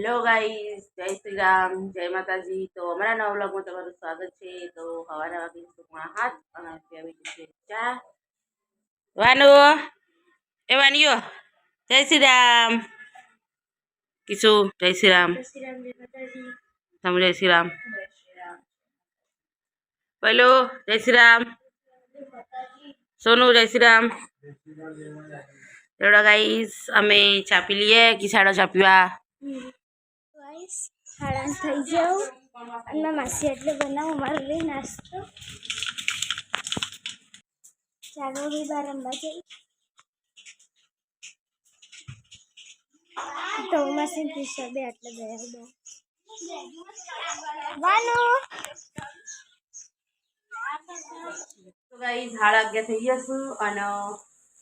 Hello guys, જય શ્રી રામ, જય માતાજી। તો અમારા નવા વ્લોગમાં તમારું સ્વાગત છે। તો હવાના વાગી સુખમાં હાથ અને પીવી છે ચા। વાનું એ વાનીઓ જય શ્રી રામ કિશુ, જય શ્રી રામ, તમે જય શ્રી રામ બોલો, જય શ્રી રામ સોनू, जय श्री राम। एवढा गाईस અમે ચા પી લઈએ કે સાડા ચા પીવા गाइस हाड़ा થઈ જાવ અને માસી એટલે બનાવ અમારો રે નાસ્તો ચાલો રી બાર રંબા જઈ તો માસી પીસા બે એટલે ગયા દો વાનો તો ગાઈસ 11:30 થઈ ગયા છે અને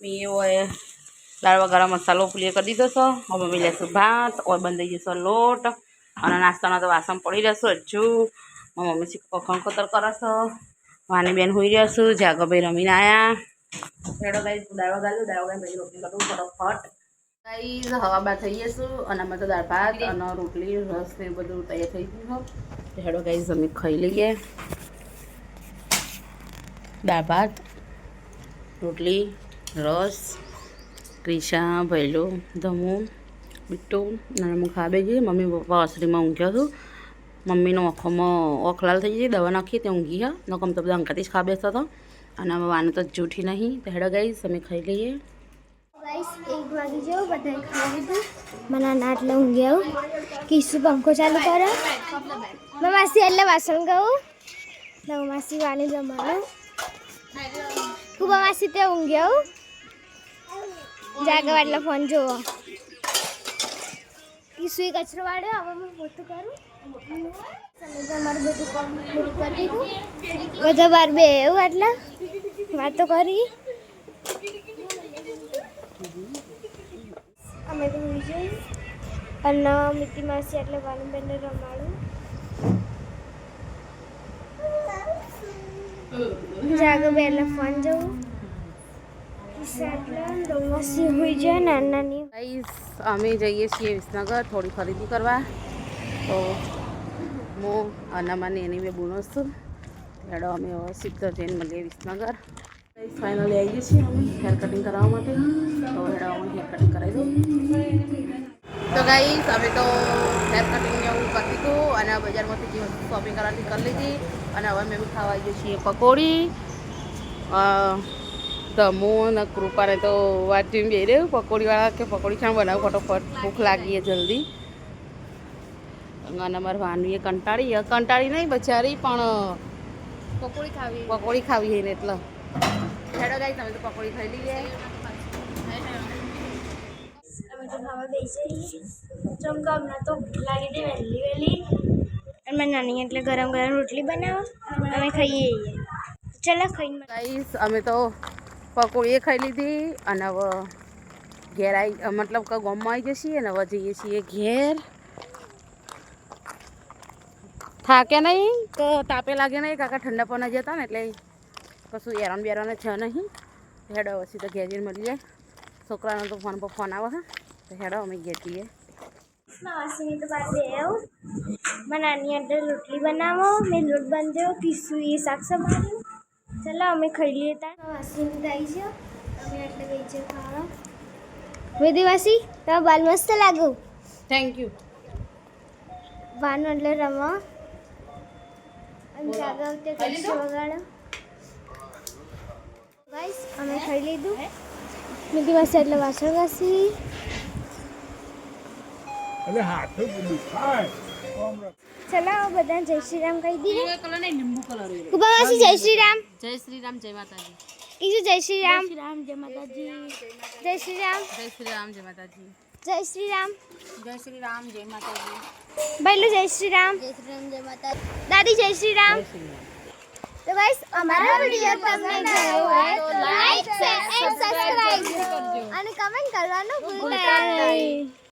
મેં ઓય લાડવા ગરમ મસાલો પ્લે કરી દીધો છે। હવે મમ્મી લેશું ભાત ઓર બંધાઈ જશે લોટ અને નાસ્તાના તો વાસણ પડી રહેશે હજુ મમ્મી પખણ કતર કરે છે। વાની બેન હોઈ રહ્યા છું, જાગોભાઈ રમીને આવ્યા। હેડો ગાઈસ દાળવા ગાલું દાળવા ગાઈને રોટલી કરું ફટાફટ। ગાઈસ હવા બા થઈ જશું અને અમે તો દાળ ભાત અને રોટલી રસ ને બધું તૈયાર થઈ ગયું છે। હેડો ગાઈસ અમે ખાઈ લઈએ દાળ ભાત રોટલી રસ ક્રિશા ભૈલો ધમુ बिट्टू नाना खाबे जी मम्मी पप्पा असरी में ऊँघ्या छू। मम्मी आँखों में आँख लाल थी गई दवा नाखी तो ऊँघी है नकम तो बदा अंकाती खा बेसता था और वाने तो जूठी नहीं तो हेड़ा गई समय खाई लीए गाइस 1 वागी जाओ बधाई खा लीधું મને નાટલે ઊંઘી આવું કિસુ પંખો ચાલુ કરો मैं मासी એટલે વાસણ ગયું નવ માસી વાની જમાનો કુબા માસી તે ઊંઘી આવું જાગવા એટલે ફોન જોવો किसुई कचरो वाड़े अब मैं फोटो करूं समझ हमारे बेटू को पूरी कर दी को બધા બાર બે એવું એટલે વાતો કરી અમે તો વિજય અને મિતિ માસી એટલે વાનુ બેન રમાડું જાગો બે એટલે ફોન જોઉં અમે જઈએ છીએ વિસનગર થોડી ખરીદી કરવા તો હું અનામાની એની બે બુનો છું હેડો અમે સીધો જઈને મળીએ વિસનગર ફાઇનલી આવી છીએ અમે હેર કટિંગ કરાવવા માટે તો હેડો અમે હેર કટિંગ કરાવી દઉં તો ગાઈસ અમે તો હેર કટિંગ ને એવું કરી દીધું અને બજારમાંથી જે વસ્તુ શોપિંગ કરવાની કરી લીધી અને હવે અમે બી ખાવા આવીએ છીએ પકોડી तमो न कृपा ने तो वाटी में बेरे पकोड़ी वाला के पकोड़ी छाण बनाओ फटाफट भूख लागी है जल्दी अंगाना मार वानी कंटाड़ी नहीं बचारी पण पकोड़ी खावी है એટલે હેડો ગાઈસ તમે તો પકોડી ખાઈ લીએ અમે તો ખાવા બેસી ચમકામ ના તો લાગી દે વેલી અને મને નાની એટલે ગરમ ગરમ રોટલી બનાવો અમે ખાઈએ ચલો ખાઈને ગાઈસ અમે તો पकोड़ी खाई लीधी और अब घेर आई मतलब का गाँव में आई जैसी अब जाइए छे घेर थाके नहीं तो तापे लगे नहीं काका ठंडा पना जता ने एटले कशु एरान बेरान छ नहीं हेडो वसी तो घेर मळीए छोकरा तो फोन पर फोन आवे तो हेडो अमे घेर दिए मासी तो बात देव मैं नानी अड्डे रोटली बनावो मैं लोट बन दो किसु ये शाक संभालो चलो हमें खाई लिए था मासी ने दाई छे हमें એટલે ગઈ છે ખાવા વેદીવાસી તો બાલ મસ્ત લાગો थैंक यू વાન એટલે રમો અને જાગવતે કશું વગાડો ગાઈસ અમે ખાઈ લીધું વેદીવાસી એટલે વાસણ ઘસી અલે હાથ દુખાય चलो बता जय श्री राम कही दी कलर नहीं नींबू कलर है कुबावासी जय श्री राम जय माता जी किसु जय श्री राम जय माता जी जय श्री राम जय माता जी जय श्री राम जय माता जी बैलू जय श्री राम जय माता दादी जय श्री राम तो गाइस हमारा वीडियो તમને ગયો હોય તો લાઈક શેર એન્ડ સબસ્ક્રાઇબ અને કમેન્ટ કરવાનું ભૂલતા નહીં।